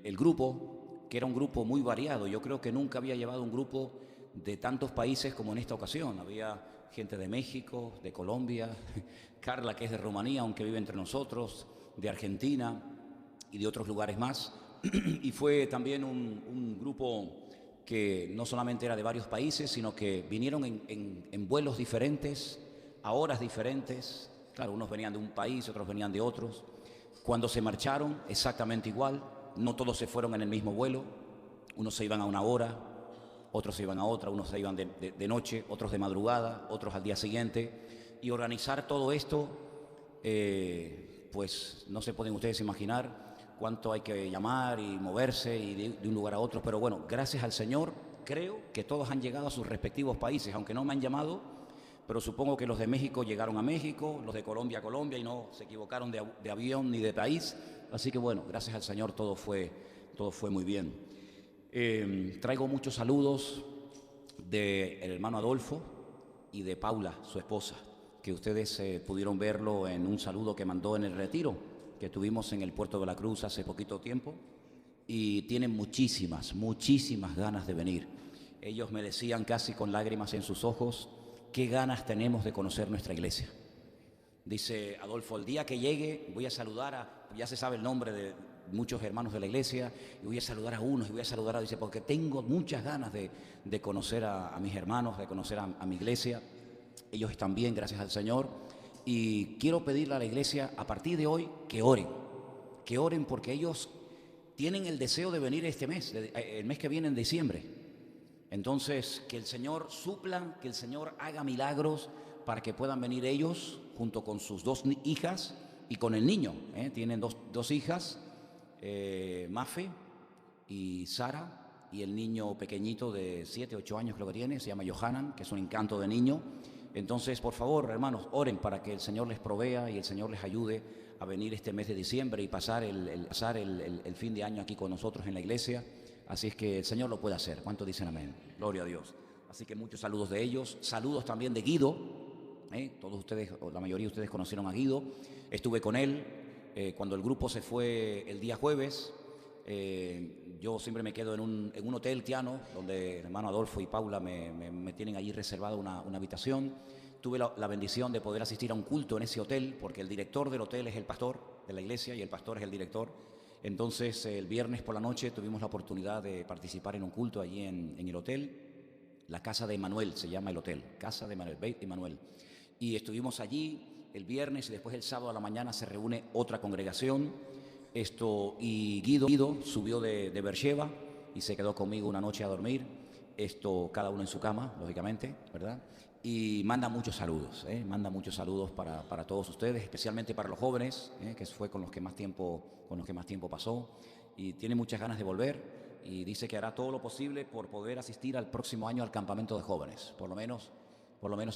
el grupo, que era un grupo muy variado. Yo creo que nunca había llevado un grupo de tantos países como en esta ocasión. Había gente de México, de Colombia, Carla, que es de Rumanía, aunque vive entre nosotros, de Argentina y de otros lugares más. Y fue también un grupo que no solamente era de varios países, sino que vinieron en vuelos diferentes, a horas diferentes. Claro, unos venían de un país, otros venían de otros. Cuando se marcharon, exactamente igual. No todos se fueron en el mismo vuelo. Unos se iban a una hora, otros se iban a otra, unos se iban de noche, otros de madrugada, otros al día siguiente. Y organizar todo esto, pues no se pueden ustedes imaginar cuánto hay que llamar y moverse y de un lugar a otro. Pero bueno, gracias al Señor, creo que todos han llegado a sus respectivos países, aunque no me han llamado, pero supongo que los de México llegaron a México, los de Colombia a Colombia y no se equivocaron de avión ni de país. Así que bueno, gracias al Señor todo fue muy bien. Traigo muchos saludos del hermano Adolfo y de Paula, su esposa, que ustedes pudieron verlo en un saludo que mandó en el retiro que tuvimos en el Puerto de la Cruz hace poquito tiempo, y tienen muchísimas ganas de venir. Ellos me decían casi con lágrimas en sus ojos, qué ganas tenemos de conocer nuestra iglesia. Dice Adolfo, el día que llegue voy a saludar ya se sabe el nombre de muchos hermanos de la iglesia, y voy a saludar a unos y voy a saludar a... Dice, porque tengo muchas ganas de conocer a mis hermanos, de conocer a mi iglesia. Ellos están bien, gracias al Señor. Y quiero pedirle a la iglesia a partir de hoy que oren porque ellos tienen el deseo de venir este mes, el mes que viene en diciembre. Entonces, que el Señor supla, que el Señor haga milagros para que puedan venir ellos junto con sus dos hijas y con el niño. Tienen dos hijas, Mafe y Sara, y el niño pequeñito de 7, 8 años creo que tiene, se llama Johanan, que es un encanto de niño. Entonces, por favor, hermanos, oren para que el Señor les provea y el Señor les ayude a venir este mes de diciembre y pasar el fin de año aquí con nosotros en la iglesia. Así es que el Señor lo puede hacer. ¿Cuántos dicen amén? Gloria a Dios. Así que muchos saludos de ellos. Saludos también de Guido. Todos ustedes, o la mayoría de ustedes conocieron a Guido. Estuve con él cuando el grupo se fue el día jueves. Yo siempre me quedo en un hotel tiano, donde el hermano Adolfo y Paula me tienen allí reservada una habitación. Tuve la bendición de poder asistir a un culto en ese hotel, porque el director del hotel es el pastor de la iglesia y el pastor es el director. Entonces, el viernes por la noche tuvimos la oportunidad de participar en un culto allí en el hotel. La Casa de Emanuel se llama el hotel, Casa de Emanuel, Beit Emanuel. Y estuvimos allí el viernes y después el sábado a la mañana se reúne otra congregación. Y Guido subió de Beersheba y se quedó conmigo una noche a dormir. Cada uno en su cama, lógicamente, ¿verdad? Y manda muchos saludos, para todos ustedes, especialmente para los jóvenes, que fue con los que más tiempo pasó, y tiene muchas ganas de volver, y dice que hará todo lo posible por poder asistir al próximo año al campamento de jóvenes, por lo menos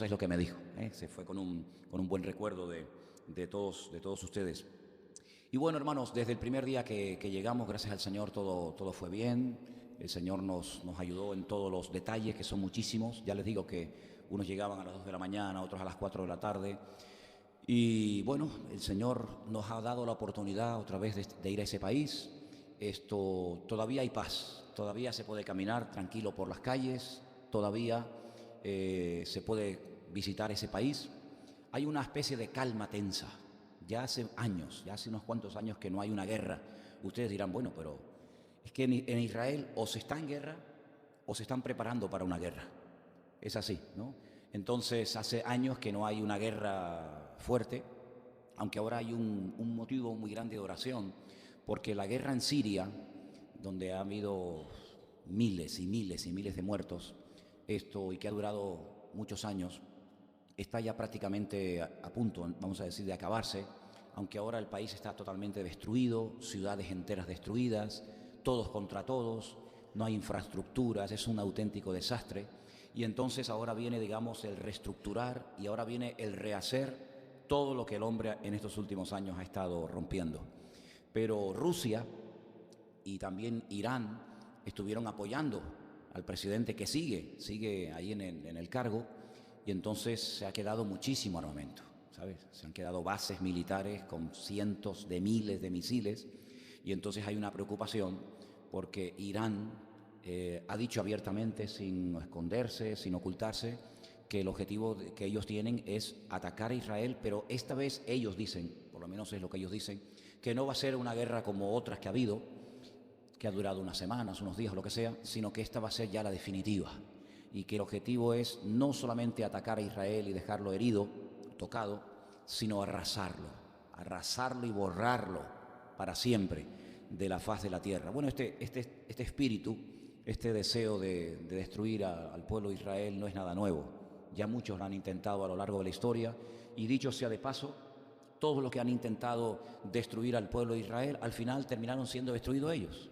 es lo que me dijo, se fue con un buen recuerdo de todos ustedes. Y bueno, hermanos, desde el primer día que llegamos, gracias al Señor, todo fue bien. El Señor nos ayudó en todos los detalles, que son muchísimos. Ya les digo que unos llegaban a las 2 de la mañana, otros a las 4 de la tarde. Y bueno, el Señor nos ha dado la oportunidad otra vez de ir a ese país. Todavía hay paz, todavía se puede caminar tranquilo por las calles, todavía se puede visitar ese país. Hay una especie de calma tensa. Ya hace unos cuantos años que no hay una guerra. Ustedes dirán, bueno, pero es que en Israel o se está en guerra o se están preparando para una guerra. Es así, ¿no? Entonces, hace años que no hay una guerra fuerte, aunque ahora hay un motivo muy grande de oración, porque la guerra en Siria, donde ha habido miles y miles y miles de muertos, y que ha durado muchos años, está ya prácticamente a punto, vamos a decir, de acabarse, aunque ahora el país está totalmente destruido, ciudades enteras destruidas, todos contra todos, no hay infraestructuras, es un auténtico desastre. Y entonces ahora viene, digamos, el reestructurar y ahora viene el rehacer todo lo que el hombre en estos últimos años ha estado rompiendo. Pero Rusia y también Irán estuvieron apoyando al presidente que sigue ahí en el cargo, y entonces se ha quedado muchísimo armamento, ¿sabes? Se han quedado bases militares con cientos de miles de misiles, y entonces hay una preocupación porque Irán ha dicho abiertamente, sin esconderse, sin ocultarse, que el objetivo que ellos tienen es atacar a Israel, pero esta vez ellos dicen, por lo menos es lo que ellos dicen, que no va a ser una guerra como otras que ha habido, que ha durado unas semanas, unos días, lo que sea, sino que esta va a ser ya la definitiva, y que el objetivo es no solamente atacar a Israel y dejarlo herido, tocado, sino arrasarlo y borrarlo para siempre de la faz de la tierra. Bueno, este espíritu, este deseo de destruir al pueblo de Israel no es nada nuevo. Ya muchos lo han intentado a lo largo de la historia, y dicho sea de paso, todos los que han intentado destruir al pueblo de Israel, al final terminaron siendo destruidos ellos.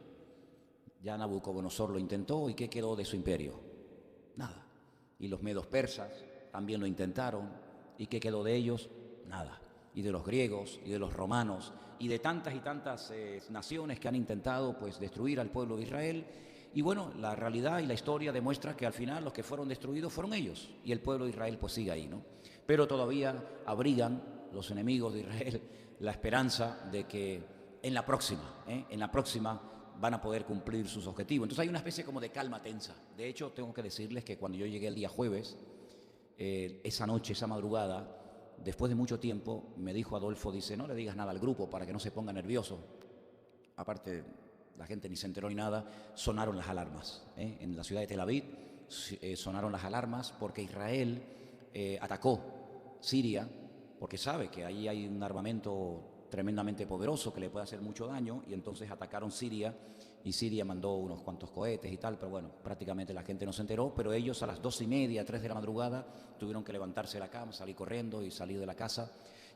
Ya Nabucodonosor lo intentó, ¿y qué quedó de su imperio? Nada. Y los medos persas también lo intentaron, ¿y qué quedó de ellos? Nada. Y de los griegos, y de los romanos, y de tantas y tantas naciones que han intentado pues destruir al pueblo de Israel. Y bueno, la realidad y la historia demuestra que al final los que fueron destruidos fueron ellos, y el pueblo de Israel pues sigue ahí, ¿no? Pero todavía abrigan los enemigos de Israel la esperanza de que en la próxima van a poder cumplir sus objetivos. Entonces hay una especie como de calma tensa. De hecho, tengo que decirles que cuando yo llegué el día jueves, esa noche, esa madrugada, después de mucho tiempo, me dijo Adolfo, dice, no le digas nada al grupo para que no se ponga nervioso. Aparte, la gente ni se enteró ni nada, sonaron las alarmas. En la ciudad de Tel Aviv sonaron las alarmas porque Israel atacó Siria, porque sabe que ahí hay un armamento tremendamente poderoso que le puede hacer mucho daño, y entonces atacaron Siria, y Siria mandó unos cuantos cohetes y tal, pero bueno, prácticamente la gente no se enteró, pero ellos a las 2:30, 3 de la madrugada, tuvieron que levantarse de la cama, salir corriendo y salir de la casa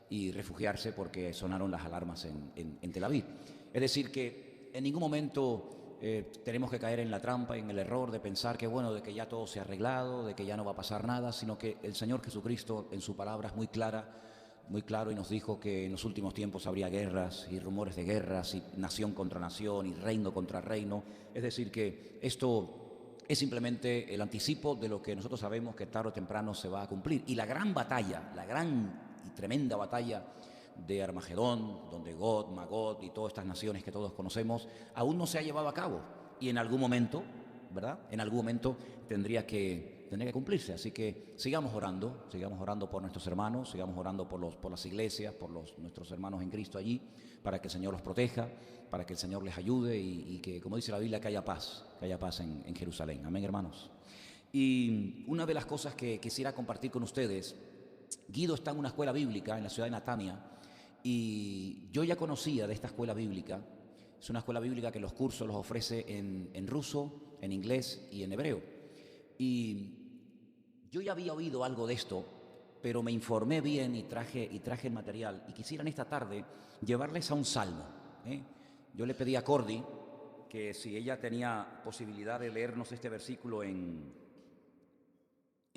y refugiarse porque sonaron las alarmas en Tel Aviv. Es decir, que en ningún momento tenemos que caer en la trampa, en el error de pensar que, bueno, de que ya todo se ha arreglado, de que ya no va a pasar nada, sino que el Señor Jesucristo en su palabra es muy claro, y nos dijo que en los últimos tiempos habría guerras y rumores de guerras y nación contra nación y reino contra reino. Es decir, que esto es simplemente el anticipo de lo que nosotros sabemos que tarde o temprano se va a cumplir. Y la gran batalla, la gran y tremenda batalla de Armagedón, donde Gog, Magog y todas estas naciones que todos conocemos, aún no se ha llevado a cabo. Y en algún momento, ¿verdad? En algún momento tendría que cumplirse. Así que sigamos orando por nuestros hermanos, sigamos orando por las iglesias, por nuestros hermanos en Cristo allí, para que el Señor los proteja, para que el Señor les ayude y que, como dice la Biblia, que haya paz en Jerusalén. Amén, hermanos. Y una de las cosas que quisiera compartir con ustedes, Guido está en una escuela bíblica en la ciudad de Natania, y yo ya conocía de esta escuela bíblica. Es una escuela bíblica que los cursos los ofrece en ruso, en inglés y en hebreo. Y yo ya había oído algo de esto, pero me informé bien y traje el material. Y quisiera en esta tarde llevarles a un salmo. Yo le pedí a Cordy que si ella tenía posibilidad de leernos este versículo en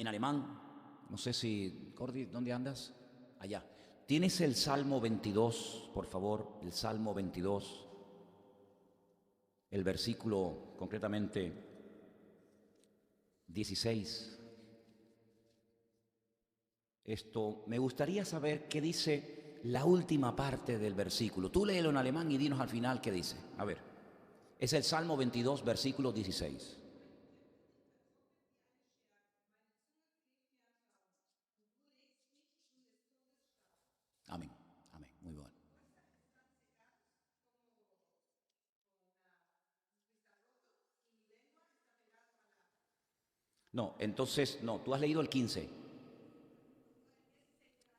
alemán. No sé si, Cordy, ¿dónde andas? Allá. ¿Tienes el Salmo 22, por favor? El Salmo 22, el versículo concretamente 16. Me gustaría saber qué dice la última parte del versículo. Tú léelo en alemán y dinos al final qué dice. A ver, es el Salmo 22, versículo 16. Amén, amén, muy bueno. No, entonces, no, tú has leído el 15.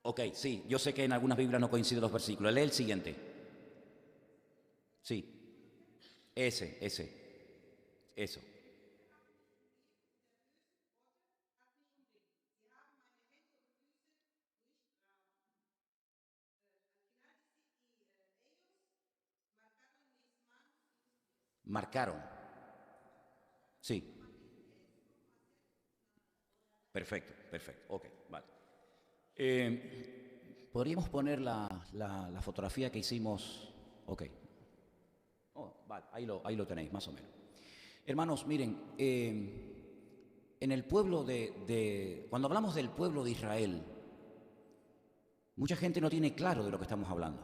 Ok, sí, yo sé que en algunas Biblias no coinciden los versículos. Lee el siguiente. Sí, eso. Marcaron. Sí, perfecto. Ok, vale. Podríamos poner la fotografía que hicimos. Ok. Oh, vale, ahí lo tenéis, más o menos. Hermanos, miren, en el pueblo cuando hablamos del pueblo de Israel, mucha gente no tiene claro de lo que estamos hablando.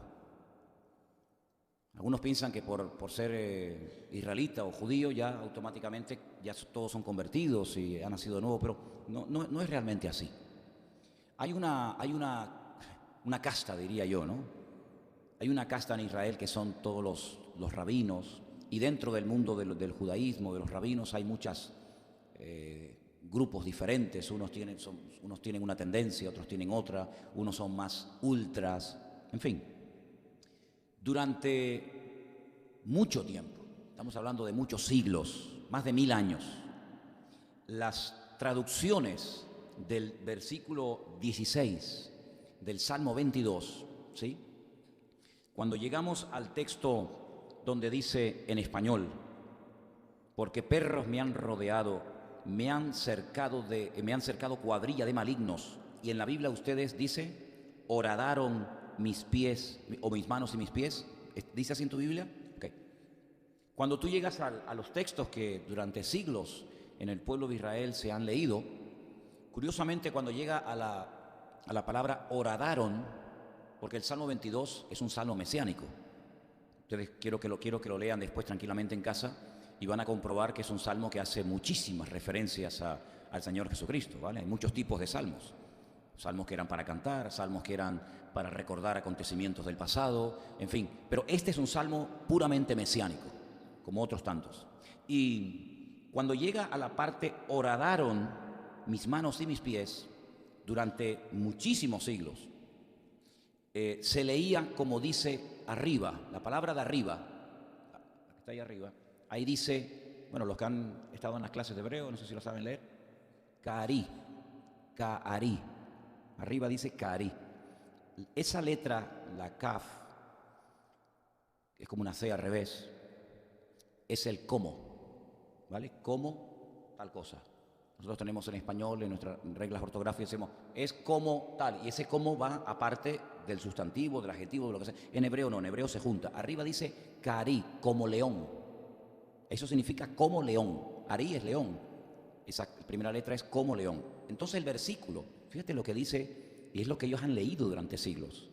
Algunos piensan que por ser israelita o judío ya automáticamente ya todos son convertidos y han nacido de nuevo, pero no es realmente así. Hay una casta, diría yo, ¿no? Hay una casta en Israel que son todos los rabinos, y dentro del mundo del judaísmo, de los rabinos, hay muchos grupos diferentes. Unos tienen una tendencia, otros tienen otra, unos son más ultras, en fin. Durante mucho tiempo, estamos hablando de muchos siglos, más de 1000 años, las traducciones del versículo 16 del Salmo 22, ¿sí? Cuando llegamos al texto donde dice en español, porque perros me han rodeado, me han cercado cuadrilla de malignos, y en la Biblia ustedes dice, horadaron mis pies, o mis manos y mis pies, ¿dice así en tu Biblia? Okay. Cuando tú llegas a los textos que durante siglos en el pueblo de Israel se han leído, curiosamente cuando llega a la palabra horadaron, porque el Salmo 22 es un salmo mesiánico. Ustedes quiero que lo lean después tranquilamente en casa y van a comprobar que es un salmo que hace muchísimas referencias al Señor Jesucristo, ¿vale? Hay muchos tipos de salmos. Salmos que eran para cantar, salmos que eran para recordar acontecimientos del pasado, en fin. Pero este es un salmo puramente mesiánico, como otros tantos. Y cuando llega a la parte horadaron mis manos y mis pies, durante muchísimos siglos, se leía como dice arriba, la palabra de arriba, la que está ahí arriba, ahí dice, bueno, los que han estado en las clases de hebreo, no sé si lo saben leer, Ka'ari, Ka'ari, arriba dice Ka'ari. Esa letra, la Kaf, que es como una C al revés, es el como, ¿vale? Como tal cosa. Nosotros tenemos en español, en nuestras reglas ortográficas, decimos, es como tal, y ese como va aparte del sustantivo, del adjetivo, de lo que sea. En hebreo no, en hebreo se junta. Arriba dice Ka'ari, como león. Eso significa como león. Ari es león. Esa primera letra es como león. Entonces el versículo, fíjate lo que dice, y es lo que ellos han leído durante siglos.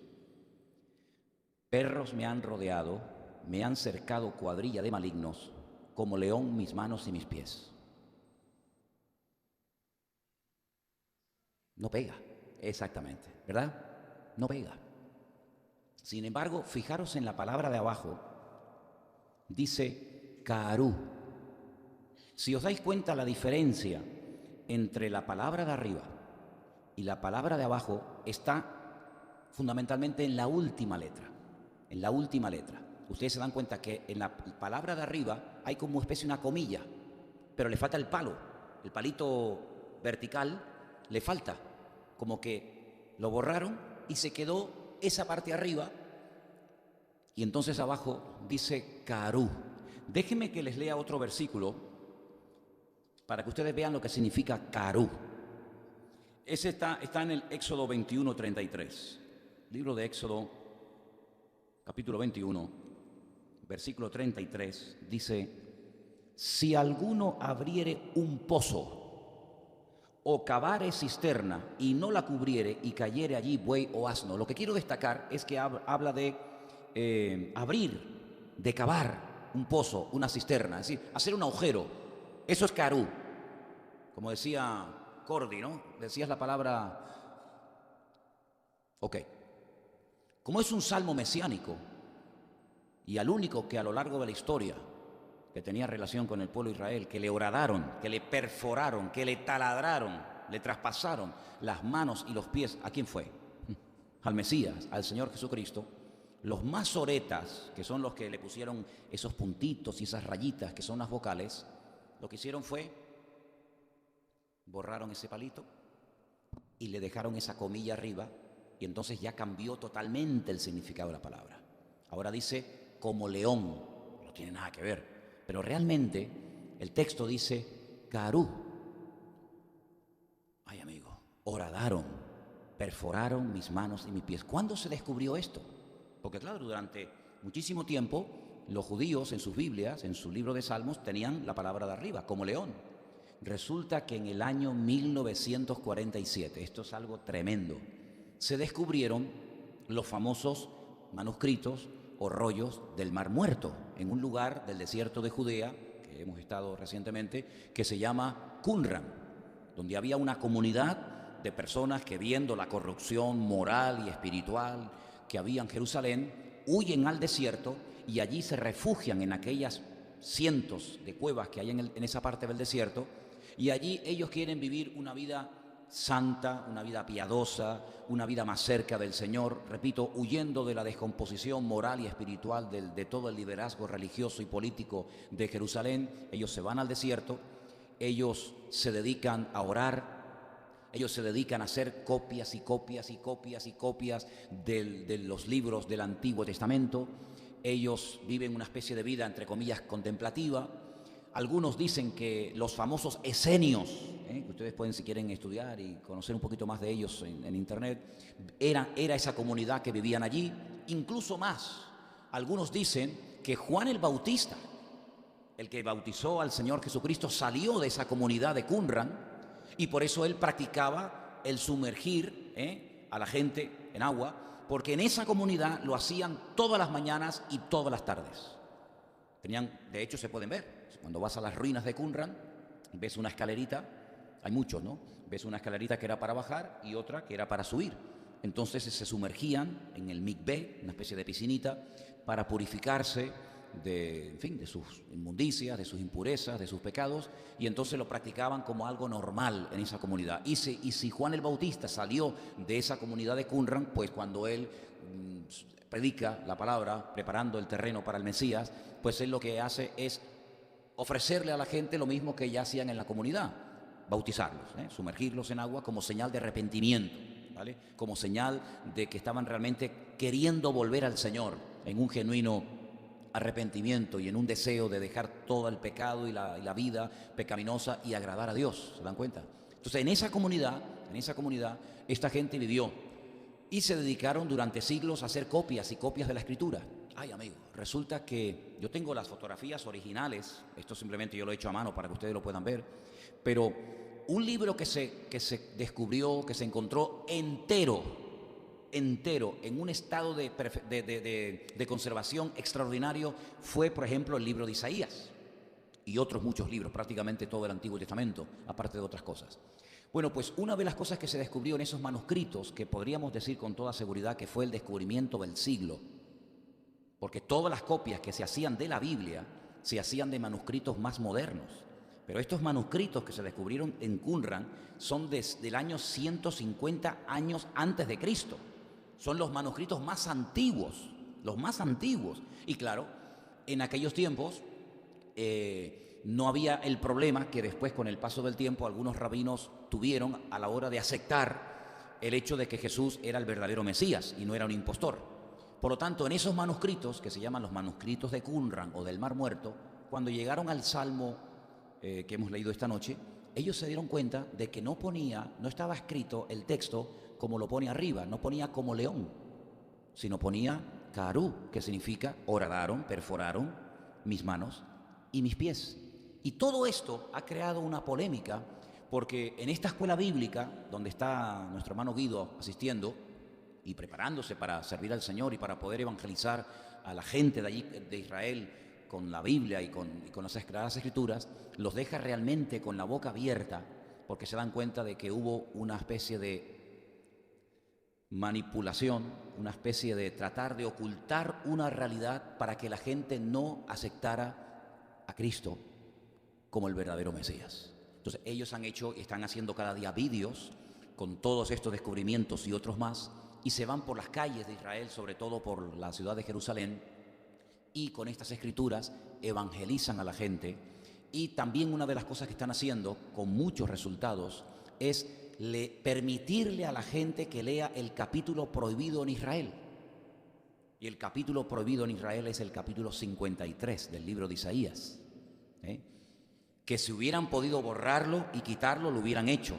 Perros me han rodeado, me han cercado cuadrilla de malignos, como león mis manos y mis pies. No pega, exactamente, ¿verdad? No pega. Sin embargo, fijaros en la palabra de abajo, dice Ka'arú. Si os dais cuenta la diferencia entre la palabra de arriba y la palabra de abajo, está fundamentalmente en la última letra. En la última letra. Ustedes se dan cuenta que en la palabra de arriba hay como especie de una comilla, pero le falta el palo, el palito vertical le falta. Como que lo borraron y se quedó esa parte arriba, y entonces abajo dice Ka'arú. Déjenme que les lea otro versículo para que ustedes vean lo que significa Ka'arú. Ese está en el Éxodo 21:33. Libro de Éxodo, capítulo 21, versículo 33, dice, si alguno abriere un pozo o cavare cisterna y no la cubriere y cayere allí buey o asno. Lo que quiero destacar es que habla de abrir, de cavar un pozo, una cisterna, es decir, hacer un agujero. Eso es Ka'arú. Como decía Cordy, ¿no? Decías la palabra. Ok. Como es un salmo mesiánico y al único que a lo largo de la historia que tenía relación con el pueblo de Israel, que le horadaron, que le perforaron, que le taladraron, le traspasaron las manos y los pies, ¿a quién fue? Al Mesías, al Señor Jesucristo. Los masoretas, que son los que le pusieron esos puntitos y esas rayitas, que son las vocales, lo que hicieron fue, borraron ese palito y le dejaron esa comilla arriba, y entonces ya cambió totalmente el significado de la palabra. Ahora dice, como león, no tiene nada que ver. Pero realmente el texto dice Ka'arú. Ay, amigo, horadaron, perforaron mis manos y mis pies. ¿Cuándo se descubrió esto? Porque claro, durante muchísimo tiempo los judíos en sus Biblias, en su libro de Salmos, tenían la palabra de arriba, como león. Resulta que en el año 1947, esto es algo tremendo, se descubrieron los famosos manuscritos o rollos del Mar Muerto, en un lugar del desierto de Judea, que hemos estado recientemente, que se llama Qumran, donde había una comunidad de personas que, viendo la corrupción moral y espiritual que había en Jerusalén, huyen al desierto y allí se refugian en aquellas cientos de cuevas que hay en esa parte del desierto, y allí ellos quieren vivir una vida santa, una vida piadosa, una vida más cerca del Señor, repito, huyendo de la descomposición moral y espiritual de todo el liderazgo religioso y político de Jerusalén. Ellos se van al desierto, ellos se dedican a orar, ellos se dedican a hacer copias y copias y copias y copias de los libros del Antiguo Testamento. Ellos viven una especie de vida, entre comillas, contemplativa. Algunos dicen que los famosos esenios, que ustedes pueden, si quieren, estudiar y conocer un poquito más de ellos en internet, era esa comunidad que vivían allí. Incluso más, algunos dicen que Juan el Bautista, el que bautizó al Señor Jesucristo, salió de esa comunidad de Qumran, y por eso él practicaba el sumergir a la gente en agua, porque en esa comunidad lo hacían todas las mañanas y todas las tardes. De hecho, se pueden ver. Cuando vas a las ruinas de Qumran, ves una escalerita, hay muchos, ¿no? Ves una escalerita que era para bajar y otra que era para subir. Entonces se sumergían en el mikveh, una especie de piscinita, para purificarse de sus inmundicias, de sus impurezas, de sus pecados, y entonces lo practicaban como algo normal en esa comunidad. Y si Juan el Bautista salió de esa comunidad de Qumran, pues cuando él predica la palabra, preparando el terreno para el Mesías, pues él lo que hace es ofrecerle a la gente lo mismo que ya hacían en la comunidad, bautizarlos, sumergirlos en agua como señal de arrepentimiento, ¿vale? Como señal de que estaban realmente queriendo volver al Señor en un genuino arrepentimiento y en un deseo de dejar todo el pecado y la vida pecaminosa y agradar a Dios. ¿Se dan cuenta? Entonces, en esa comunidad, esta gente vivió y se dedicaron durante siglos a hacer copias y copias de la Escritura. Ay, amigo, resulta que yo tengo las fotografías originales, esto simplemente yo lo he hecho a mano para que ustedes lo puedan ver, pero un libro que se descubrió, que se encontró entero, en un estado de conservación extraordinario, fue, por ejemplo, el libro de Isaías y otros muchos libros, prácticamente todo el Antiguo Testamento, aparte de otras cosas. Bueno, pues una de las cosas que se descubrió en esos manuscritos, que podríamos decir con toda seguridad que fue el descubrimiento del siglo, porque todas las copias que se hacían de la Biblia se hacían de manuscritos más modernos. Pero estos manuscritos que se descubrieron en Qumran son desde el año 150 años antes de Cristo. Son los manuscritos más antiguos, los más antiguos. Y claro, en aquellos tiempos no había el problema que después, con el paso del tiempo, algunos rabinos tuvieron a la hora de aceptar el hecho de que Jesús era el verdadero Mesías y no era un impostor. Por lo tanto, en esos manuscritos, que se llaman los manuscritos de Qumran o del Mar Muerto, cuando llegaron al Salmo que hemos leído esta noche, ellos se dieron cuenta de que no estaba escrito el texto como lo pone arriba, no ponía como león, sino ponía Karú, que significa horadaron, perforaron mis manos y mis pies. Y todo esto ha creado una polémica, porque en esta escuela bíblica, donde está nuestro hermano Guido asistiendo y preparándose para servir al Señor y para poder evangelizar a la gente de allí, de Israel, con la Biblia y con las Sagradas Escrituras, los deja realmente con la boca abierta, porque se dan cuenta de que hubo una especie de manipulación, una especie de tratar de ocultar una realidad para que la gente no aceptara a Cristo como el verdadero Mesías. Entonces ellos han hecho y están haciendo cada día vídeos con todos estos descubrimientos y otros más, y se van por las calles de Israel, sobre todo por la ciudad de Jerusalén, y con estas escrituras evangelizan a la gente. Y también una de las cosas que están haciendo con muchos resultados es permitirle a la gente que lea el capítulo prohibido en Israel. Y el capítulo prohibido en Israel es el capítulo 53 del libro de Isaías, que si hubieran podido borrarlo y quitarlo, lo hubieran hecho,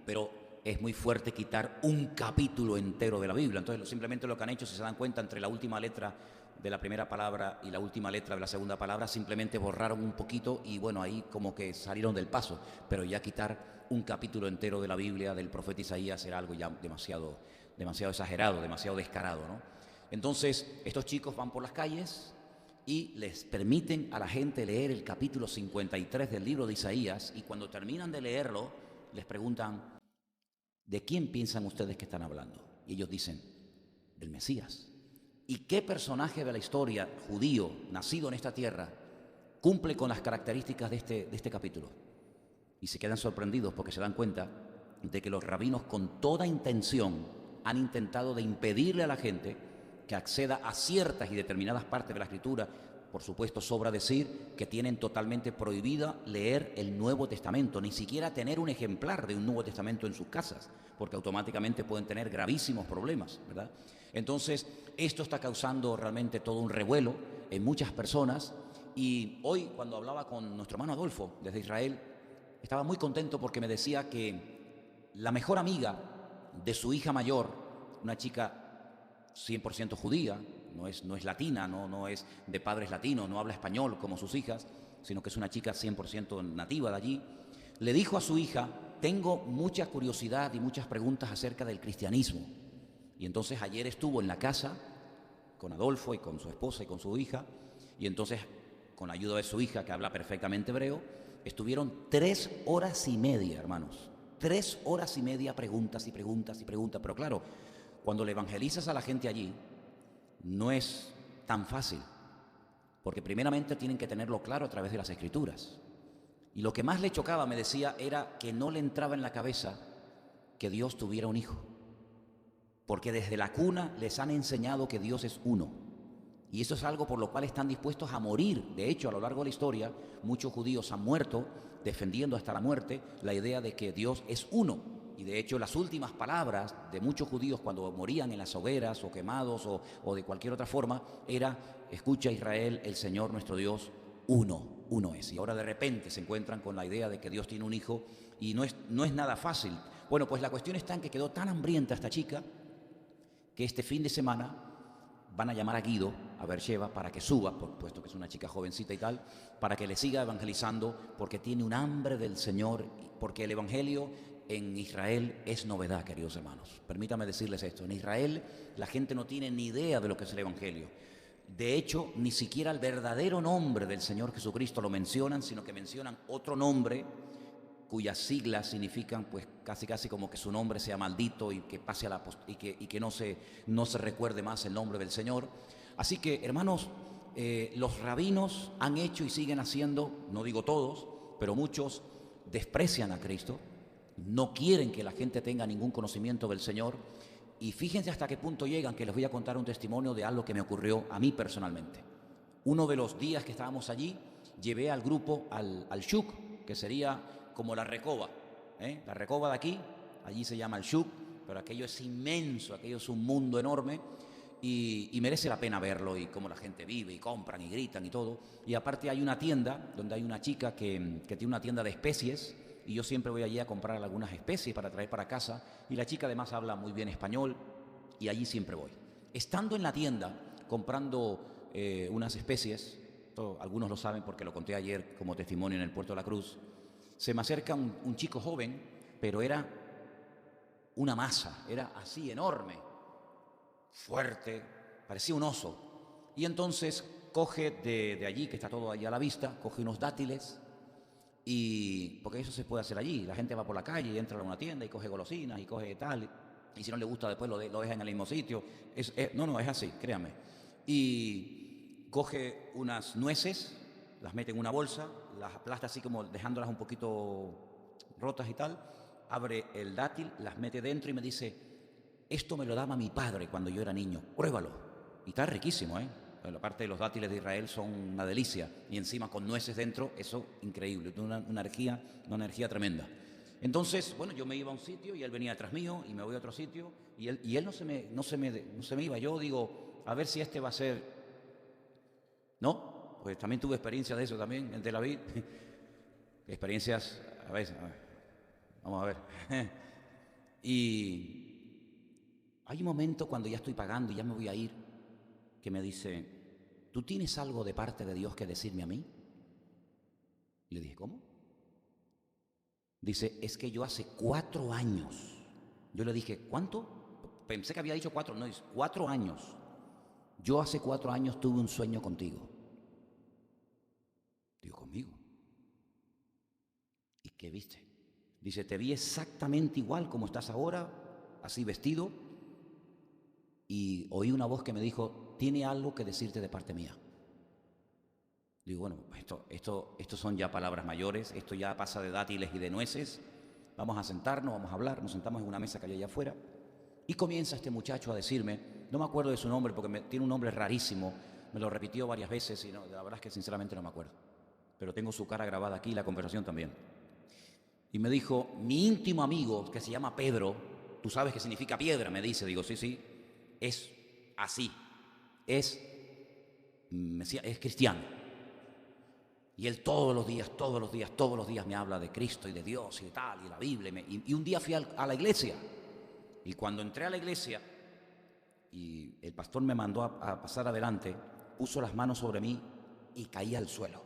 pero es muy fuerte quitar un capítulo entero de la Biblia. Entonces simplemente lo que han hecho, si se dan cuenta, entre la última letra de la primera palabra y la última letra de la segunda palabra, simplemente borraron un poquito y bueno, ahí como que salieron del paso. Pero ya quitar un capítulo entero de la Biblia del profeta Isaías era algo ya demasiado exagerado, demasiado descarado, ¿no? Entonces, estos chicos van por las calles y les permiten a la gente leer el capítulo 53 del libro de Isaías, y cuando terminan de leerlo, les preguntan: ¿de quién piensan ustedes que están hablando? Y ellos dicen: del Mesías. ¿Y qué personaje de la historia judío, nacido en esta tierra, cumple con las características de este capítulo? Y se quedan sorprendidos porque se dan cuenta de que los rabinos, con toda intención, han intentado de impedirle a la gente que acceda a ciertas y determinadas partes de la Escritura. Por supuesto, sobra decir que tienen totalmente prohibida leer el Nuevo Testamento, ni siquiera tener un ejemplar de un Nuevo Testamento en sus casas, porque automáticamente pueden tener gravísimos problemas, ¿verdad? Entonces, esto está causando realmente todo un revuelo en muchas personas. Y hoy, cuando hablaba con nuestro hermano Adolfo desde Israel, estaba muy contento porque me decía que la mejor amiga de su hija mayor, una chica 100% judía, no es latina, no es de padres latinos, no habla español como sus hijas, sino que es una chica 100% nativa de allí, le dijo a su hija: tengo mucha curiosidad y muchas preguntas acerca del cristianismo. Y entonces ayer estuvo en la casa con Adolfo y con su esposa y con su hija, y entonces, con la ayuda de su hija, que habla perfectamente hebreo, estuvieron 3 horas y media, hermanos. 3 horas y media, preguntas y preguntas y preguntas. Pero claro, cuando le evangelizas a la gente allí, no es tan fácil, porque primeramente tienen que tenerlo claro a través de las Escrituras. Y lo que más le chocaba, me decía, era que no le entraba en la cabeza que Dios tuviera un hijo, porque desde la cuna les han enseñado que Dios es uno. Y eso es algo por lo cual están dispuestos a morir. De hecho, a lo largo de la historia, muchos judíos han muerto defendiendo hasta la muerte la idea de que Dios es uno. Y de hecho, las últimas palabras de muchos judíos cuando morían en las hogueras o quemados o de cualquier otra forma era: escucha, Israel, el Señor nuestro Dios, uno es. Y ahora de repente se encuentran con la idea de que Dios tiene un hijo, y no es nada fácil. Bueno, pues la cuestión está en que quedó tan hambrienta esta chica que este fin de semana van a llamar a Guido, a Beersheba, para que suba, puesto que es una chica jovencita y tal, para que le siga evangelizando, porque tiene un hambre del Señor, porque el evangelio en Israel es novedad, queridos hermanos. Permítame decirles esto: en Israel la gente no tiene ni idea de lo que es el evangelio. De hecho, ni siquiera el verdadero nombre del Señor Jesucristo lo mencionan, sino que mencionan otro nombre cuyas siglas significan pues casi como que su nombre sea maldito y que pase a la y que no se recuerde más el nombre del Señor. Así que, hermanos, los rabinos han hecho y siguen haciendo, no digo todos, pero muchos desprecian a Cristo, no quieren que la gente tenga ningún conocimiento del Señor. Y fíjense hasta qué punto llegan, que les voy a contar un testimonio de algo que me ocurrió a mí personalmente. Uno de los días que estábamos allí, llevé al grupo al Shuk, que sería como la Recoba, la Recoba de aquí, allí se llama el Shuk, pero aquello es inmenso, aquello es un mundo enorme, y merece la pena verlo, y cómo la gente vive y compran y gritan y todo. Y aparte hay una tienda donde hay una chica que tiene una tienda de especies, y yo siempre voy allí a comprar algunas especies para traer para casa, y la chica además habla muy bien español, y allí siempre voy. Estando en la tienda comprando unas especies, algunos lo saben porque lo conté ayer como testimonio en el Puerto de la Cruz, se me acerca un chico joven, pero era una masa, era así enorme, fuerte, parecía un oso. Y entonces coge de allí, que está todo allí a la vista, coge unos dátiles, y porque eso se puede hacer allí. La gente va por la calle y entra a una tienda y coge golosinas y coge tal, y si no le gusta después lo deja en el mismo sitio. No, es así, créanme. Y coge unas nueces, las mete en una bolsa, las aplasta así como dejándolas un poquito rotas y tal, abre el dátil, las mete dentro y me dice: esto me lo daba mi padre cuando yo era niño, pruébalo. Y está riquísimo, ¿eh? La parte de los dátiles de Israel son una delicia, y encima con nueces dentro, eso increíble, tiene una energía tremenda. Entonces, bueno, yo me iba a un sitio y él venía detrás mío, y me voy a otro sitio, y él no se me iba. Yo digo, a ver si este va a ser, ¿no? Pues también tuve experiencia de eso también en Tel Aviv. Experiencias, a veces, vamos a ver. Y hay un momento cuando ya estoy pagando y ya me voy a ir, que me dice: ¿tú tienes algo de parte de Dios que decirme a mí? Y le dije: ¿cómo? Dice: es que yo hace 4 años. Yo le dije: ¿cuánto? Pensé que había dicho 4, no, es 4 años. yo hace 4 años tuve un sueño contigo. Digo, ¿conmigo? ¿Y qué viste? Dice, te vi exactamente igual como estás ahora, así vestido, y oí una voz que me dijo, tiene algo que decirte de parte mía. Digo, bueno, esto son ya palabras mayores, esto ya pasa de dátiles y de nueces. Vamos a sentarnos, vamos a hablar. Nos sentamos en una mesa que hay allá afuera y comienza este muchacho a decirme, no me acuerdo de su nombre porque tiene un nombre rarísimo, me lo repitió varias veces y no, la verdad es que sinceramente no me acuerdo, pero tengo su cara grabada aquí y la conversación también. Y me dijo, mi íntimo amigo, que se llama Pedro, tú sabes qué significa piedra, me dice. Digo, sí, es así, es cristiano. Y él todos los días me habla de Cristo y de Dios y de tal, y la Biblia. Y un día fui a la iglesia. Y cuando entré a la iglesia y el pastor me mandó a pasar adelante, puso las manos sobre mí y caí al suelo.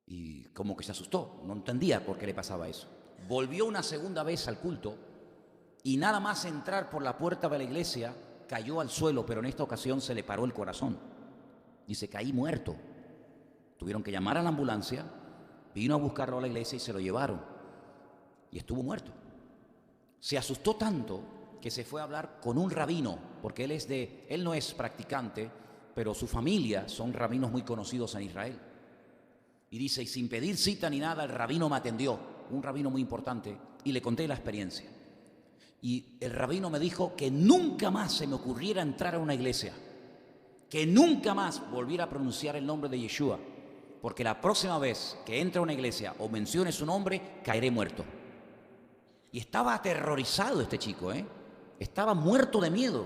Y como que se asustó, no entendía por qué le pasaba eso. Volvió una segunda vez al culto y nada más entrar por la puerta de la iglesia, cayó al suelo, pero en esta ocasión se le paró el corazón. Dice, caí muerto. Tuvieron que llamar a la ambulancia, vino a buscarlo a la iglesia y se lo llevaron. Y estuvo muerto. Se asustó tanto que se fue a hablar con un rabino, porque él no es practicante, pero su familia son rabinos muy conocidos en Israel. Y dice, y sin pedir cita ni nada, el rabino me atendió, un rabino muy importante, y le conté la experiencia. Y el rabino me dijo que nunca más se me ocurriera entrar a una iglesia, que nunca más volviera a pronunciar el nombre de Yeshua, porque la próxima vez que entre a una iglesia o mencione su nombre, caeré muerto. Y estaba aterrorizado este chico, estaba muerto de miedo.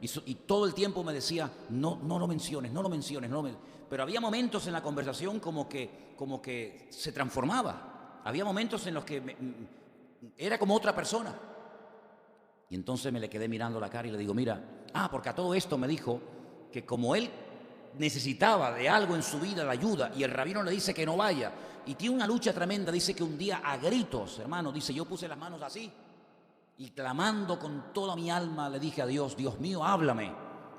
Y todo el tiempo me decía, no lo menciones. Pero había momentos en la conversación como que se transformaba. Había momentos en los que era como otra persona. Y entonces me le quedé mirando la cara y le digo, mira, porque a todo esto me dijo que como él necesitaba de algo en su vida, la ayuda, y el rabino le dice que no vaya, y tiene una lucha tremenda, dice que un día a gritos, hermano, dice, yo puse las manos así, y clamando con toda mi alma le dije a Dios, Dios mío, háblame,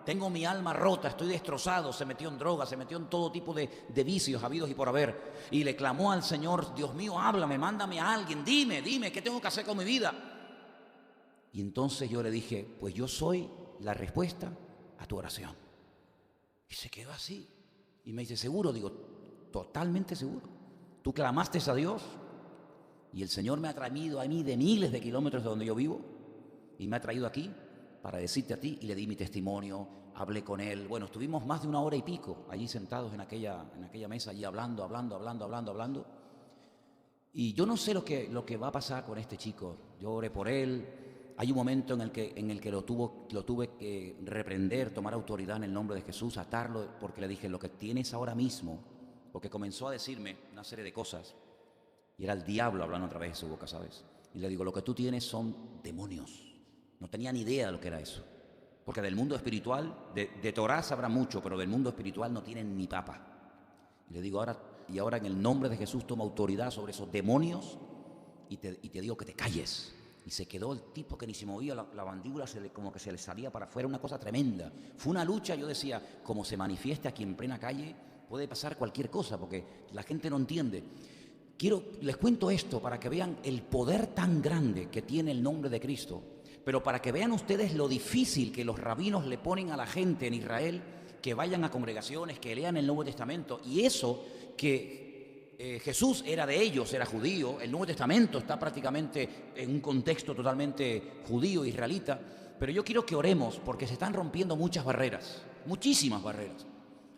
tengo mi alma rota, estoy destrozado, se metió en drogas, se metió en todo tipo de vicios habidos y por haber, y le clamó al Señor, Dios mío, háblame, mándame a alguien, dime, ¿qué tengo que hacer con mi vida? Y entonces yo le dije, pues yo soy la respuesta a tu oración. Y se quedó así. Y me dice, ¿seguro? Digo, totalmente seguro. Tú clamaste a Dios y el Señor me ha traído a mí de miles de kilómetros de donde yo vivo y me ha traído aquí para decirte a ti, y le di mi testimonio, hablé con él. Bueno, estuvimos más de 1 hora y pico allí sentados en aquella mesa, allí hablando. Y yo no sé lo que va a pasar con este chico. Yo oré por él. Hay un momento en el que lo tuve que reprender, tomar autoridad en el nombre de Jesús, atarlo, porque le dije, lo que tienes ahora mismo, porque comenzó a decirme una serie de cosas, y era el diablo hablando a través de su boca, ¿sabes? Y le digo, lo que tú tienes son demonios. No tenía ni idea de lo que era eso, porque del mundo espiritual, de Torah sabrá mucho, pero del mundo espiritual no tienen ni papa. Y le digo, ahora en el nombre de Jesús toma autoridad sobre esos demonios y te digo que te calles. Y se quedó el tipo que ni se movía, la mandíbula como que se le salía para afuera, una cosa tremenda. Fue una lucha, yo decía, como se manifiesta aquí en plena calle, puede pasar cualquier cosa, porque la gente no entiende. Les cuento esto para que vean el poder tan grande que tiene el nombre de Cristo, pero para que vean ustedes lo difícil que los rabinos le ponen a la gente en Israel, que vayan a congregaciones, que lean el Nuevo Testamento, y eso que Jesús era de ellos, era judío, el Nuevo Testamento está prácticamente en un contexto totalmente judío, israelita, pero yo quiero que oremos porque se están rompiendo muchas barreras, muchísimas barreras.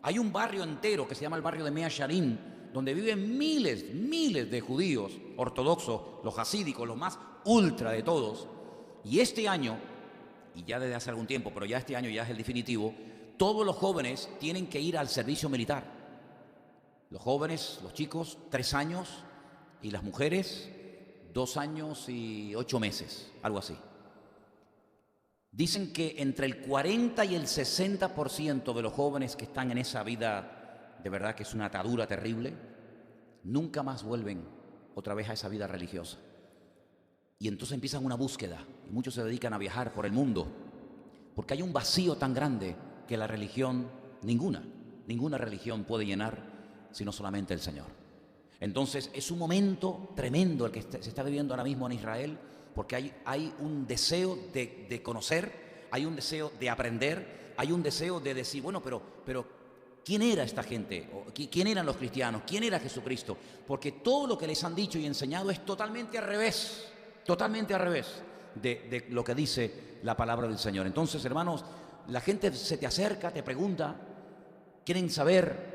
Hay un barrio entero que se llama el barrio de Mea Shearim, donde viven miles de judíos ortodoxos, los hasídicos, los más ultra de todos, y este año, y ya desde hace algún tiempo, pero ya este año ya es el definitivo, todos los jóvenes tienen que ir al servicio militar. Los jóvenes, los chicos, 3 años, y las mujeres, 2 años y 8 meses, algo así. Dicen que entre el 40 y el 60% de los jóvenes que están en esa vida, de verdad que es una atadura terrible, nunca más vuelven otra vez a esa vida religiosa. Y entonces empiezan una búsqueda, y muchos se dedican a viajar por el mundo, Porque hay un vacío tan grande que la religión, ninguna religión puede llenar, sino solamente el Señor. Entonces es un momento tremendo el que se está viviendo ahora mismo en Israel, porque hay un deseo de conocer, hay un deseo de aprender, hay un deseo de decir, bueno, pero ¿quién era esta gente? ¿Quién eran los cristianos? ¿Quién era Jesucristo? Porque todo lo que les han dicho y enseñado es totalmente al revés de lo que dice la palabra del Señor. Entonces, hermanos, la gente se te acerca, te pregunta, quieren saber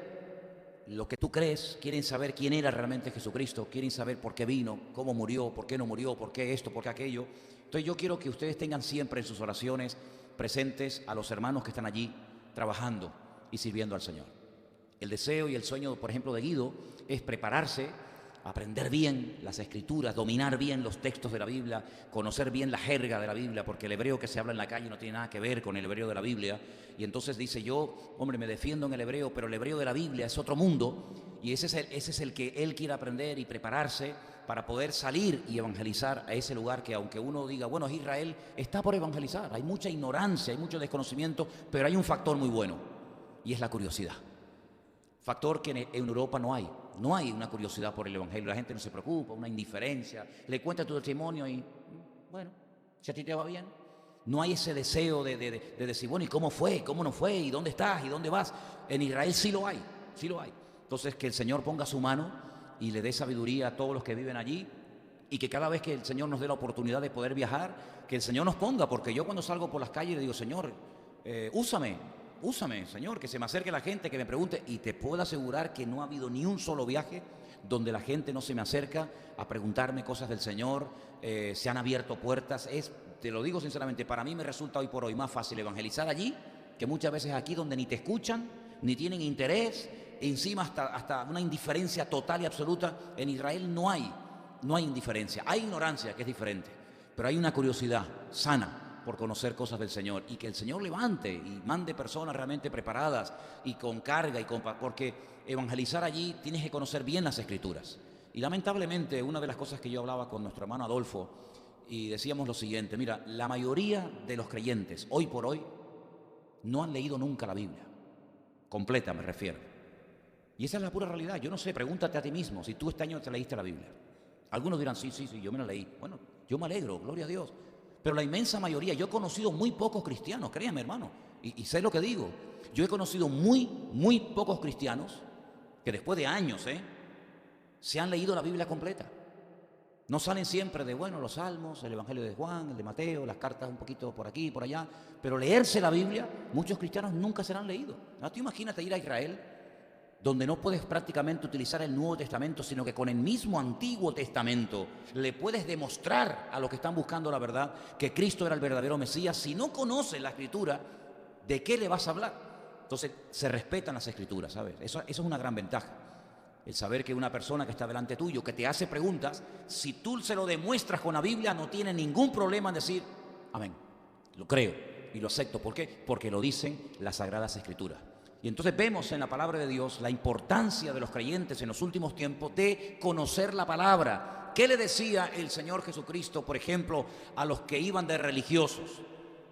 lo que tú crees, quieren saber quién era realmente Jesucristo, quieren saber por qué vino, cómo murió, por qué no murió, por qué esto, por qué aquello. Entonces yo quiero que ustedes tengan siempre en sus oraciones presentes a los hermanos que están allí trabajando y sirviendo al Señor. El deseo y el sueño, por ejemplo, de Guido es prepararse, aprender bien las Escrituras, dominar bien los textos de la Biblia, conocer bien la jerga de la Biblia, porque el hebreo que se habla en la calle no tiene nada que ver con el hebreo de la Biblia. Y entonces dice, yo, hombre, me defiendo en el hebreo, pero el hebreo de la Biblia es otro mundo, y ese es el que él quiere aprender y prepararse para poder salir y evangelizar a ese lugar que, aunque uno diga, bueno, es Israel, está por evangelizar. Hay mucha ignorancia, hay mucho desconocimiento, pero hay un factor muy bueno, y es la curiosidad. Factor que en Europa no hay. No hay una curiosidad por el Evangelio. La gente no se preocupa, una indiferencia. Le cuenta tu testimonio y, bueno, si a ti te va bien. No hay ese deseo de decir, bueno, ¿y cómo fue? ¿Cómo no fue? ¿Y dónde estás? ¿Y dónde vas? En Israel sí lo hay, sí lo hay. Entonces, que el Señor ponga su mano y le dé sabiduría a todos los que viven allí, y que cada vez que el Señor nos dé la oportunidad de poder viajar, que el Señor nos ponga, porque yo cuando salgo por las calles le digo, Señor, úsame, Señor, que se me acerque la gente, que me pregunte, y te puedo asegurar que no ha habido ni un solo viaje donde la gente no se me acerca a preguntarme cosas del Señor. Se han abierto puertas. Te lo digo sinceramente, para mí me resulta hoy por hoy más fácil evangelizar allí que muchas veces aquí, donde ni te escuchan, ni tienen interés, encima hasta una indiferencia total y absoluta. En Israel no hay indiferencia, hay ignorancia, que es diferente, pero hay una curiosidad sana por conocer cosas del Señor, y que el Señor levante y mande personas realmente preparadas y con carga, porque evangelizar allí tienes que conocer bien las Escrituras. Y lamentablemente, una de las cosas que yo hablaba con nuestro hermano Adolfo, y decíamos lo siguiente, mira, la mayoría de los creyentes, hoy por hoy, no han leído nunca la Biblia, completa me refiero. Y esa es la pura realidad. Yo no sé, pregúntate a ti mismo si tú este año te leíste la Biblia. Algunos dirán, sí, yo me la leí. Bueno, yo me alegro, gloria a Dios. Pero la inmensa mayoría, yo he conocido muy pocos cristianos, créanme, hermano, y sé lo que digo. Yo he conocido muy pocos cristianos que después de años se han leído la Biblia completa. No salen siempre de, bueno, los salmos, el Evangelio de Juan, el de Mateo, las cartas un poquito por aquí, por allá, pero leerse la Biblia, muchos cristianos nunca se la han leído. ¿No? Tú imagínate ir a Israel, donde no puedes prácticamente utilizar el Nuevo Testamento, sino que con el mismo Antiguo Testamento le puedes demostrar a los que están buscando la verdad que Cristo era el verdadero Mesías. Si no conoces la Escritura, ¿de qué le vas a hablar? Entonces se respetan las Escrituras, ¿sabes? Eso es una gran ventaja. El saber que una persona que está delante tuyo, que te hace preguntas, si tú se lo demuestras con la Biblia, no tiene ningún problema en decir, amén, lo creo y lo acepto. ¿Por qué? Porque lo dicen las Sagradas Escrituras. Y entonces vemos en la palabra de Dios la importancia de los creyentes en los últimos tiempos de conocer la palabra. ¿Qué le decía el Señor Jesucristo, por ejemplo, a los que iban de religiosos?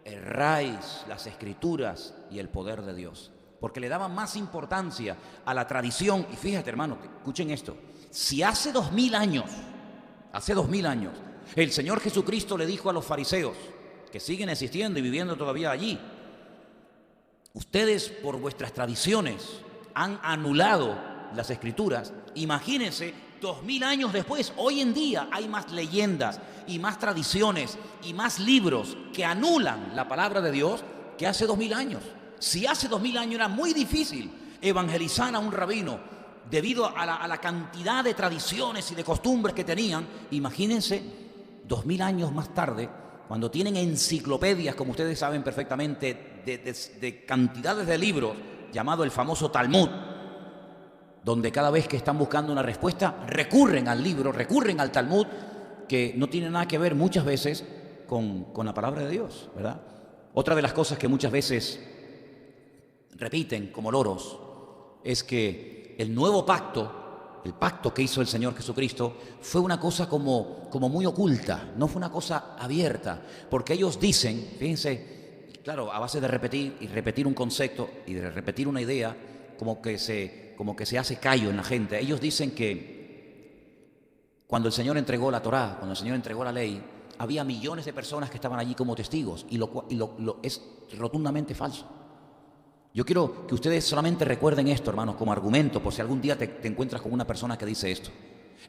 Erráis las Escrituras y el poder de Dios. Porque le daban más importancia a la tradición. Y fíjate, hermano, escuchen esto. Si hace 2000 años, el Señor Jesucristo le dijo a los fariseos, que siguen existiendo y viviendo todavía allí, ustedes por vuestras tradiciones han anulado las Escrituras. Imagínense, 2000 años después, hoy en día hay más leyendas y más tradiciones y más libros que anulan la palabra de Dios que hace 2000 años. Si hace 2000 años era muy difícil evangelizar a un rabino debido a la cantidad de tradiciones y de costumbres que tenían, imagínense 2000 años más tarde, cuando tienen enciclopedias, como ustedes saben perfectamente, de cantidades de libros, llamado el famoso Talmud, donde cada vez que están buscando una respuesta, recurren al libro, recurren al Talmud, que no tiene nada que ver muchas veces con la palabra de Dios, ¿verdad? Otra de las cosas que muchas veces repiten como loros es que el nuevo pacto, el pacto que hizo el Señor Jesucristo, fue una cosa como muy oculta, no fue una cosa abierta, porque ellos dicen, fíjense, claro, a base de repetir y repetir un concepto y de repetir una idea, como que se hace callo en la gente. Ellos dicen que cuando el Señor entregó la Torá, cuando el Señor entregó la ley, había millones de personas que estaban allí como testigos, y lo es rotundamente falso. Yo quiero que ustedes solamente recuerden esto, hermanos, como argumento, por si algún día te encuentras con una persona que dice esto.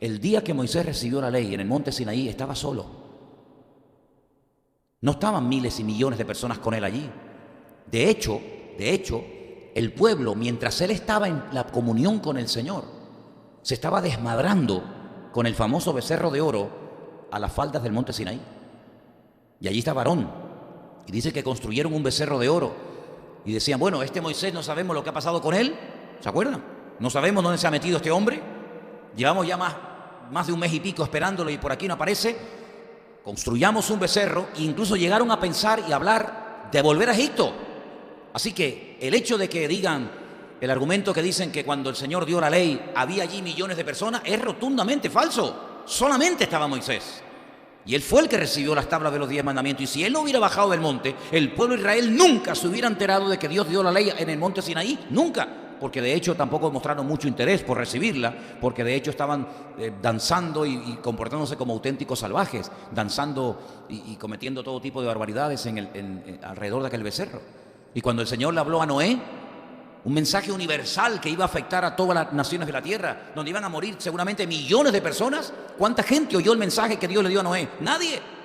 El día que Moisés recibió la ley en el monte Sinaí, estaba solo. No estaban miles y millones de personas con él allí. De hecho, el pueblo, mientras él estaba en la comunión con el Señor, se estaba desmadrando con el famoso becerro de oro a las faldas del monte Sinaí. Y allí estaba Aarón. Y dice que construyeron un becerro de oro. Y decían, bueno, este Moisés no sabemos lo que ha pasado con él. ¿Se acuerdan? No sabemos dónde se ha metido este hombre. Llevamos ya más de un mes y pico esperándolo y por aquí no aparece. Construyamos un becerro e incluso llegaron a pensar y hablar de volver a Egipto. Así que el hecho de que digan, el argumento que dicen que cuando el Señor dio la ley había allí millones de personas, es rotundamente falso. Solamente estaba Moisés. Y él fue el que recibió las tablas de los 10 mandamientos. Y si él no hubiera bajado del monte, el pueblo de Israel nunca se hubiera enterado de que Dios dio la ley en el monte Sinaí. Nunca. Porque de hecho tampoco mostraron mucho interés por recibirla, porque de hecho estaban danzando y comportándose como auténticos salvajes, danzando y cometiendo todo tipo de barbaridades alrededor de aquel becerro. Y cuando el Señor le habló a Noé, un mensaje universal que iba a afectar a todas las naciones de la tierra, donde iban a morir seguramente millones de personas, ¿cuánta gente oyó el mensaje que Dios le dio a Noé? Nadie.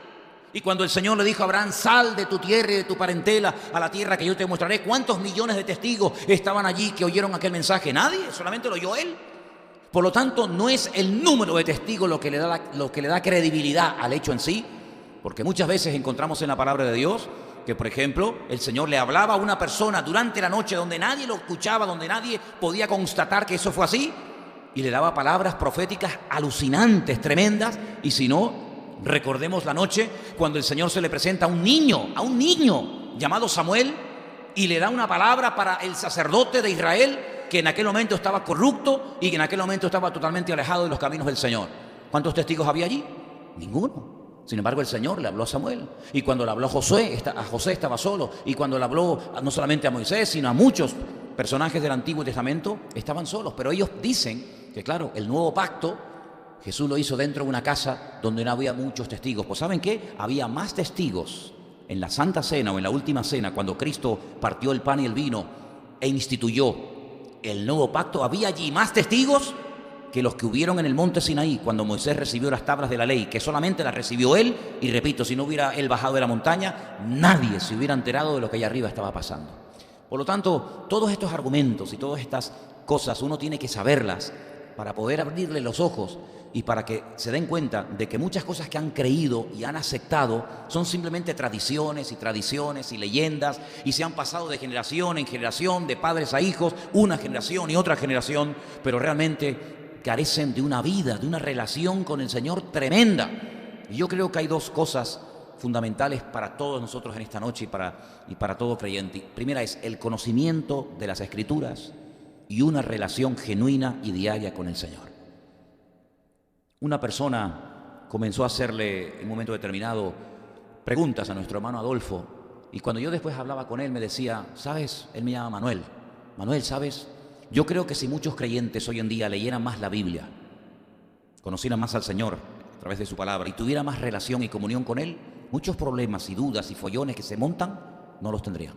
Y cuando el Señor le dijo a Abraham, sal de tu tierra y de tu parentela a la tierra que yo te mostraré, ¿cuántos millones de testigos estaban allí que oyeron aquel mensaje? Nadie, solamente lo oyó él. Por lo tanto, no es el número de testigos lo que le da credibilidad al hecho en sí, porque muchas veces encontramos en la palabra de Dios que, por ejemplo, el Señor le hablaba a una persona durante la noche donde nadie lo escuchaba, donde nadie podía constatar que eso fue así, y le daba palabras proféticas alucinantes, tremendas. Y si no, recordemos la noche cuando el Señor se le presenta a un niño llamado Samuel, y le da una palabra para el sacerdote de Israel, que en aquel momento estaba corrupto y que en aquel momento estaba totalmente alejado de los caminos del Señor. ¿Cuántos testigos había allí? Ninguno. Sin embargo, el Señor le habló a Samuel. Y cuando le habló a José estaba solo. Y cuando le habló no solamente a Moisés, sino a muchos personajes del Antiguo Testamento, estaban solos. Pero ellos dicen que, claro, el nuevo pacto Jesús lo hizo dentro de una casa donde no había muchos testigos. Pues ¿saben qué? Había más testigos en la Santa Cena o en la Última Cena, cuando Cristo partió el pan y el vino e instituyó el nuevo pacto. Había allí más testigos que los que hubieron en el monte Sinaí cuando Moisés recibió las tablas de la ley, que solamente las recibió él. Y repito, si no hubiera él bajado de la montaña, nadie se hubiera enterado de lo que allá arriba estaba pasando. Por lo tanto, todos estos argumentos y todas estas cosas uno tiene que saberlas para poder abrirle los ojos y para que se den cuenta de que muchas cosas que han creído y han aceptado son simplemente tradiciones y leyendas, y se han pasado de generación en generación, de padres a hijos, una generación y otra generación, pero realmente carecen de una vida, de una relación con el Señor tremenda. Y yo creo que hay dos cosas fundamentales para todos nosotros en esta noche y para todo creyente. Primera es el conocimiento de las Escrituras y una relación genuina y diaria con el Señor. Una persona comenzó a hacerle en un momento determinado preguntas a nuestro hermano Adolfo, y cuando yo después hablaba con él me decía, ¿sabes? Él me llama Manuel. Manuel, ¿sabes? Yo creo que si muchos creyentes hoy en día leyeran más la Biblia, conocieran más al Señor a través de su palabra y tuvieran más relación y comunión con Él, muchos problemas y dudas y follones que se montan, no los tendrían.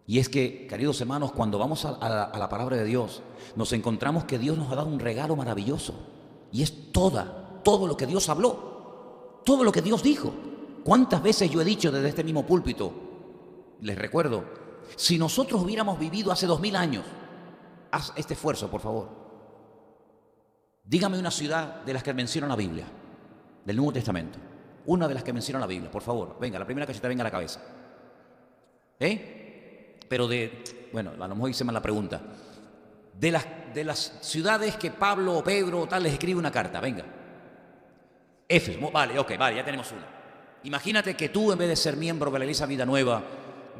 Y es que, queridos hermanos, cuando vamos a la palabra de Dios, nos encontramos que Dios nos ha dado un regalo maravilloso. Y es todo lo que Dios habló, todo lo que Dios dijo. ¿Cuántas veces yo he dicho desde este mismo púlpito? Les recuerdo, si nosotros hubiéramos vivido hace 2000 años, haz este esfuerzo, por favor. Dígame una ciudad de las que menciona la Biblia, del Nuevo Testamento. Una de las que menciona la Biblia, por favor. Venga, la primera que se te venga a la cabeza. Pero bueno, a lo mejor hice mal la pregunta. De las ciudades que Pablo o Pedro o tal les escribe una carta, venga. Éfeso, vale, ya tenemos una. Imagínate que tú, en vez de ser miembro de la Iglesia Vida Nueva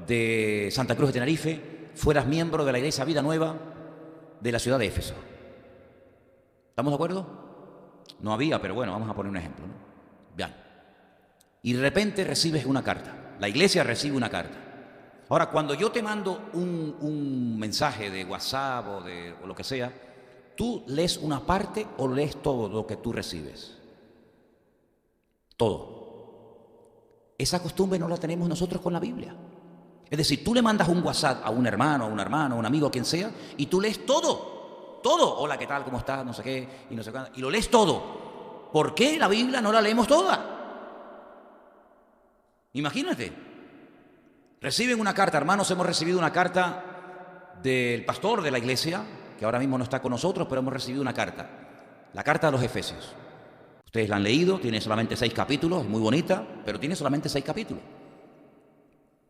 de Santa Cruz de Tenerife, fueras miembro de la Iglesia Vida Nueva de la ciudad de Éfeso. ¿Estamos de acuerdo? No había, pero bueno, vamos a poner un ejemplo, ¿no? Bien. Y de repente recibes una carta. La iglesia recibe una carta. Ahora, cuando yo te mando un mensaje de WhatsApp o lo que sea, ¿tú lees una parte o lees todo lo que tú recibes? Todo. Esa costumbre no la tenemos nosotros con la Biblia. Es decir, tú le mandas un WhatsApp a un hermano, a una hermana, a un amigo, a quien sea, y tú lees todo. Todo. Hola, ¿qué tal? ¿Cómo estás? No sé qué, y no sé cuándo. Y lo lees todo. ¿Por qué la Biblia no la leemos toda? Imagínate. Reciben una carta, hermanos, hemos recibido una carta del pastor de la iglesia, que ahora mismo no está con nosotros, pero hemos recibido una carta. La carta de los Efesios. Ustedes la han leído, tiene solamente 6 capítulos, es muy bonita, pero tiene solamente 6 capítulos.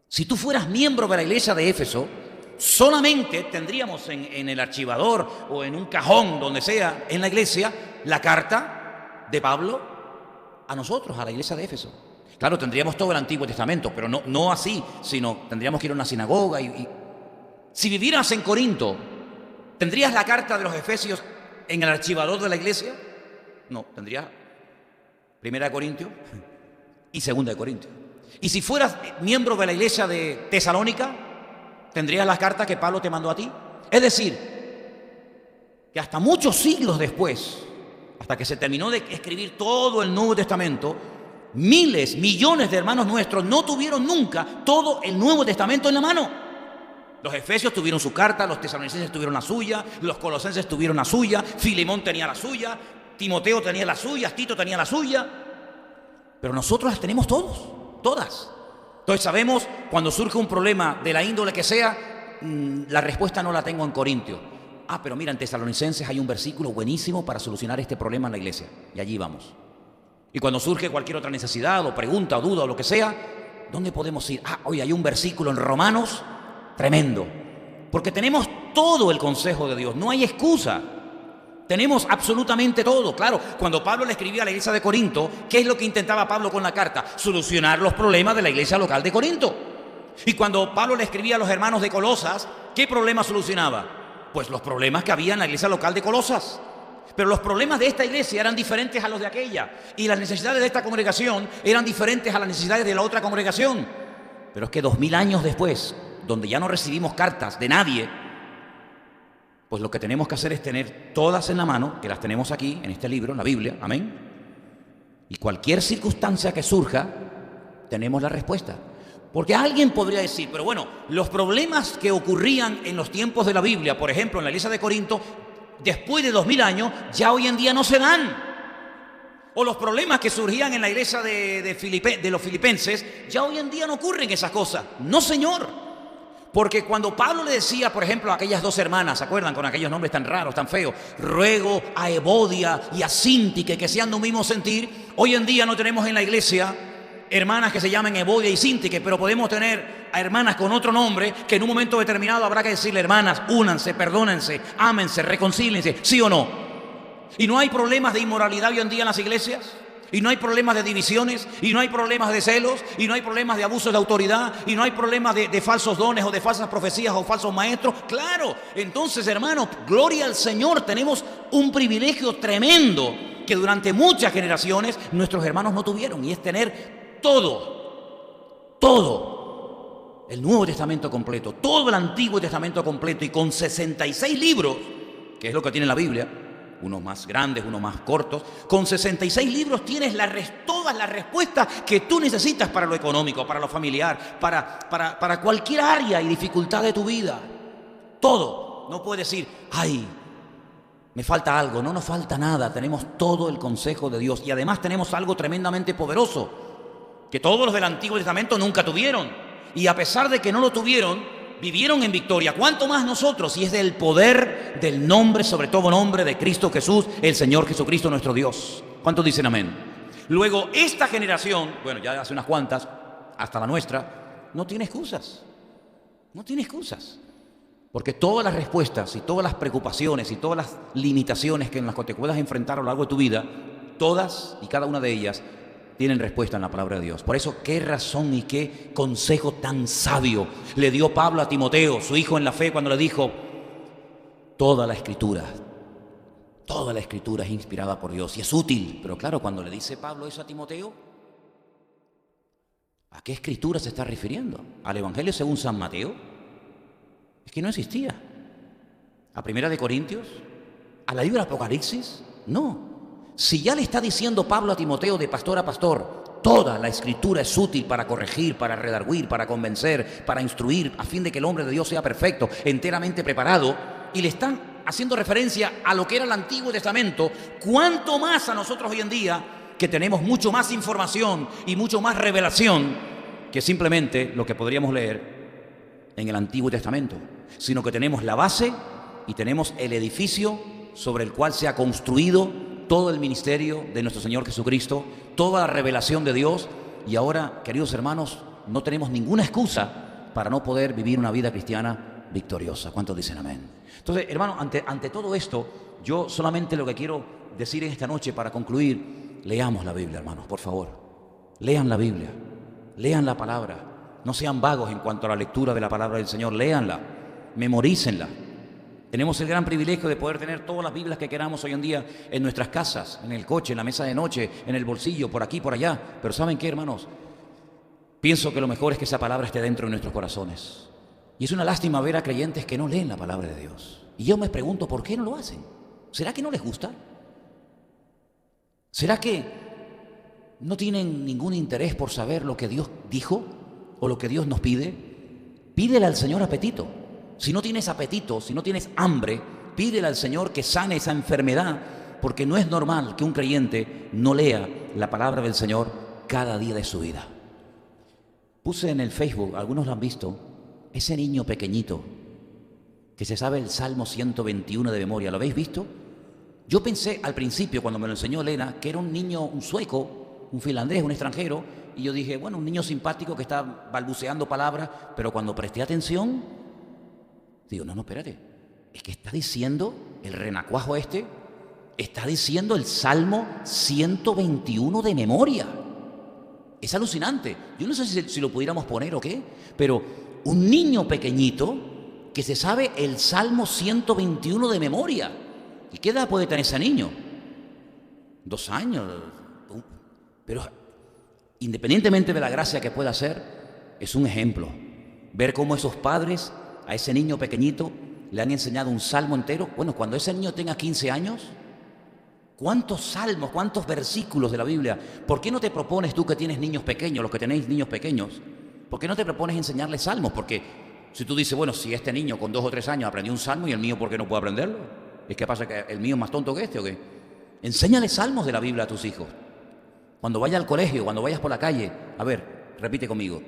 Si tú fueras miembro de la iglesia de Éfeso, solamente tendríamos en el archivador o en un cajón, donde sea, en la iglesia, la carta de Pablo a nosotros, a la iglesia de Éfeso. Claro, tendríamos todo el Antiguo Testamento, pero no así, sino tendríamos que ir a una sinagoga. Si vivieras en Corinto, ¿tendrías la carta de los Efesios en el archivador de la iglesia? No, tendrías 1 Corintios y 2 Corintios. Y si fueras miembro de la iglesia de Tesalónica, ¿tendrías las cartas que Pablo te mandó a ti? Es decir, que hasta muchos siglos después, hasta que se terminó de escribir todo el Nuevo Testamento, miles, millones de hermanos nuestros no tuvieron nunca todo el Nuevo Testamento en la mano. Los Efesios tuvieron su carta, los tesalonicenses tuvieron la suya, los colosenses tuvieron la suya, Filemón tenía la suya, Timoteo tenía la suya, Tito tenía la suya. Pero nosotros las tenemos todas. Entonces sabemos cuando surge un problema de la índole que sea, la respuesta no la tengo en Corintios. Pero mira, en Tesalonicenses hay un versículo buenísimo para solucionar este problema en la iglesia. Y allí vamos. Y cuando surge cualquier otra necesidad o pregunta o duda o lo que sea, ¿dónde podemos ir? Hoy hay un versículo en Romanos tremendo. Porque tenemos todo el consejo de Dios, no hay excusa. Tenemos absolutamente todo. Claro, cuando Pablo le escribía a la iglesia de Corinto, ¿qué es lo que intentaba Pablo con la carta? Solucionar los problemas de la iglesia local de Corinto. Y cuando Pablo le escribía a los hermanos de Colosas, ¿qué problema solucionaba? Pues los problemas que había en la iglesia local de Colosas. Pero los problemas de esta iglesia eran diferentes a los de aquella. Y las necesidades de esta congregación eran diferentes a las necesidades de la otra congregación. Pero es que 2000 años después, donde ya no recibimos cartas de nadie, pues lo que tenemos que hacer es tener todas en la mano, que las tenemos aquí, en este libro, en la Biblia, amén. Y cualquier circunstancia que surja, tenemos la respuesta. Porque alguien podría decir, pero bueno, los problemas que ocurrían en los tiempos de la Biblia, por ejemplo, en la iglesia de Corinto, después de 2000 años, ya hoy en día no se dan. O los problemas que surgían en la iglesia de los filipenses, ya hoy en día no ocurren esas cosas. No, señor. Porque cuando Pablo le decía, por ejemplo, a aquellas 2 hermanas, ¿se acuerdan? Con aquellos nombres tan raros, tan feos, ruego a Evodia y a Síntique que sean de un mismo sentir. Hoy en día no tenemos en la iglesia hermanas que se llamen Evodia y Síntique, pero podemos tener a hermanas con otro nombre que en un momento determinado habrá que decirle, hermanas, únanse, perdónense, ámense, reconcíliense, ¿sí o no? ¿Y no hay problemas de inmoralidad hoy en día en las iglesias? ¿Y no hay problemas de divisiones? ¿Y no hay problemas de celos? ¿Y no hay problemas de abusos de autoridad? ¿Y no hay problemas de falsos dones o de falsas profecías o falsos maestros? Claro, entonces, hermanos, gloria al Señor, tenemos un privilegio tremendo que durante muchas generaciones nuestros hermanos no tuvieron, y es tener todo el Nuevo Testamento completo, todo el Antiguo Testamento completo, y con 66 libros, que es lo que tiene la Biblia, unos más grandes, unos más cortos. Con 66 libros tienes todas las respuestas que tú necesitas para lo económico, para lo familiar, para cualquier área y dificultad de tu vida. Todo. No puedes decir, me falta algo. No nos falta nada. Tenemos todo el consejo de Dios. Y además tenemos algo tremendamente poderoso, que todos los del Antiguo Testamento nunca tuvieron. Y a pesar de que no lo tuvieron, vivieron en victoria. ¿Cuánto más nosotros? Y es del poder del nombre, sobre todo nombre, de Cristo Jesús, el Señor Jesucristo nuestro Dios. ¿Cuántos dicen amén? Luego, esta generación, bueno, ya hace unas cuantas, hasta la nuestra, no tiene excusas. No tiene excusas. Porque todas las respuestas y todas las preocupaciones y todas las limitaciones en las que te puedas enfrentar a lo largo de tu vida, todas y cada una de ellas tienen respuesta en la palabra de Dios. Por eso, qué razón y qué consejo tan sabio le dio Pablo a Timoteo, su hijo en la fe, cuando le dijo, toda la escritura es inspirada por Dios y es útil. Pero claro, cuando le dice Pablo eso a Timoteo, ¿A qué escritura se está refiriendo? ¿Al Evangelio según San Mateo? Es que no existía. ¿A Primera de Corintios? ¿A la libro de Apocalipsis? No. Si ya le está diciendo Pablo a Timoteo de pastor a pastor, toda la escritura es útil para corregir, para redarguir, para convencer, para instruir, a fin de que el hombre de Dios sea perfecto, enteramente preparado, y le están haciendo referencia a lo que era el Antiguo Testamento, ¿cuánto más a nosotros hoy en día, que tenemos mucho más información y mucho más revelación que simplemente lo que podríamos leer en el Antiguo Testamento? Sino que tenemos la base y tenemos el edificio sobre el cual se ha construido todo el ministerio de nuestro Señor Jesucristo, toda la revelación de Dios. Y ahora, queridos hermanos, no tenemos ninguna excusa para no poder vivir una vida cristiana victoriosa. ¿Cuántos dicen amén? Entonces, hermano, ante todo esto, yo solamente lo que quiero decir en esta noche para concluir: leamos la Biblia, hermanos, por favor. Lean la Biblia, lean la palabra. No sean vagos en cuanto a la lectura de la palabra del Señor. Léanla, memorícenla. Tenemos el gran privilegio de poder tener todas las Biblias que queramos hoy en día en nuestras casas, en el coche, en la mesa de noche, en el bolsillo, por aquí, por allá. Pero ¿saben qué, hermanos? Pienso que lo mejor es que esa palabra esté dentro de nuestros corazones. Y es una lástima ver a creyentes que no leen la palabra de Dios. Y yo me pregunto, ¿por qué no lo hacen? ¿Será que no les gusta? ¿Será que no tienen ningún interés por saber lo que Dios dijo o lo que Dios nos pide? Pídele al Señor apetito. Si no tienes apetito, si no tienes hambre, pídele al Señor que sane esa enfermedad, porque no es normal que un creyente no lea la palabra del Señor cada día de su vida. Puse en el Facebook, algunos lo han visto, ese niño pequeñito que se sabe el Salmo 121 de memoria. ¿Lo habéis visto? Yo pensé al principio, cuando me lo enseñó Elena, que era un niño, un sueco, un finlandés, un extranjero, y yo dije, bueno, un niño simpático que está balbuceando palabras, pero cuando presté atención, digo, no, espérate, es que está diciendo el renacuajo está diciendo el Salmo 121 de memoria. Es alucinante. Yo no sé si lo pudiéramos poner o qué, pero un niño pequeñito que se sabe el Salmo 121 de memoria. ¿Y qué edad puede tener ese niño? 2 años. Pero independientemente de la gracia que pueda hacer, es un ejemplo. Ver cómo esos padres a ese niño pequeñito le han enseñado un salmo entero. Bueno, cuando ese niño tenga 15 años, ¿cuántos salmos, cuántos versículos de la Biblia? ¿Por qué no te propones tú que tienes niños pequeños, los que tenéis niños pequeños? ¿Por qué no te propones enseñarles salmos? Porque si tú dices, bueno, si este niño con 2 o 3 años aprendió un salmo y el mío, ¿por qué no puede aprenderlo? ¿Es que pasa que el mío es más tonto que este o qué? Enséñale salmos de la Biblia a tus hijos. Cuando vayas al colegio, cuando vayas por la calle, a ver, repite conmigo.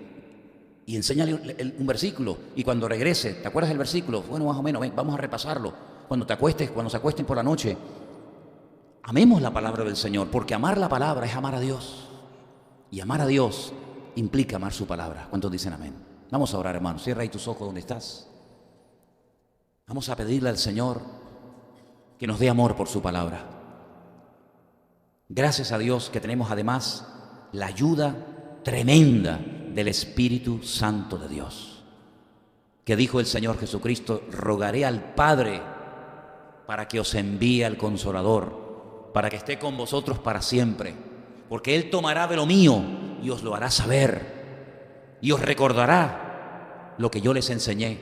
Y enséñale un versículo, y cuando regrese, ¿te acuerdas del versículo? Bueno, más o menos, ven, vamos a repasarlo. Cuando se acuesten por la noche, amemos la palabra del Señor, porque amar la palabra es amar a Dios. Y amar a Dios implica amar su palabra. ¿Cuántos dicen amén? Vamos a orar, hermano. Cierra ahí tus ojos donde estás. Vamos a pedirle al Señor que nos dé amor por su palabra. Gracias a Dios que tenemos además la ayuda tremenda del Espíritu Santo de Dios, que dijo el Señor Jesucristo: rogaré al Padre para que os envíe al Consolador, para que esté con vosotros para siempre, porque Él tomará de lo mío y os lo hará saber, y os recordará lo que yo les enseñé,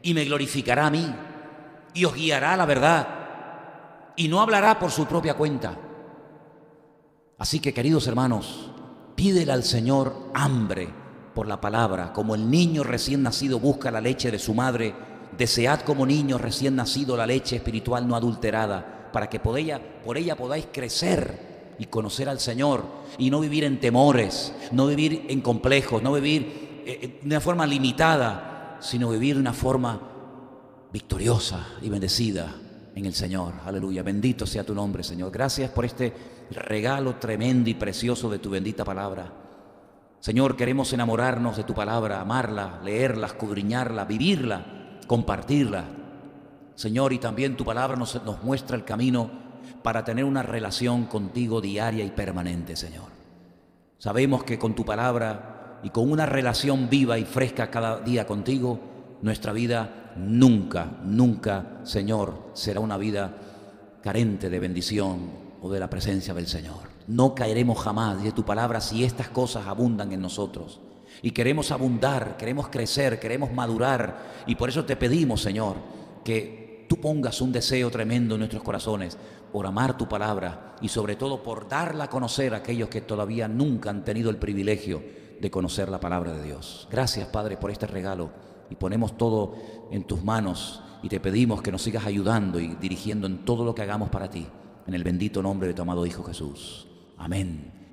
y me glorificará a mí, y os guiará a la verdad, y no hablará por su propia cuenta. Así que, queridos hermanos, pídele al Señor hambre por la palabra, como el niño recién nacido busca la leche de su madre. Desead como niños recién nacido la leche espiritual no adulterada, para que por ella podáis crecer y conocer al Señor, y no vivir en temores, no vivir en complejos, no vivir de una forma limitada, sino vivir de una forma victoriosa y bendecida en el Señor. Aleluya. Bendito sea tu nombre, Señor. Gracias por este regalo tremendo y precioso de tu bendita palabra. Señor, queremos enamorarnos de tu palabra, amarla, leerla, escudriñarla, vivirla, compartirla. Señor, y también tu palabra nos muestra el camino para tener una relación contigo diaria y permanente, Señor. Sabemos que con tu palabra y con una relación viva y fresca cada día contigo, nuestra vida nunca, Señor, será una vida carente de bendición o de la presencia del Señor. No caeremos jamás, dice tu palabra, si estas cosas abundan en nosotros. Y queremos abundar, queremos crecer, queremos madurar. Y por eso te pedimos, Señor, que tú pongas un deseo tremendo en nuestros corazones por amar tu palabra y sobre todo por darla a conocer a aquellos que todavía nunca han tenido el privilegio de conocer la palabra de Dios. Gracias, Padre, por este regalo, y ponemos todo en tus manos y te pedimos que nos sigas ayudando y dirigiendo en todo lo que hagamos para ti, en el bendito nombre de tu amado Hijo Jesús. Amén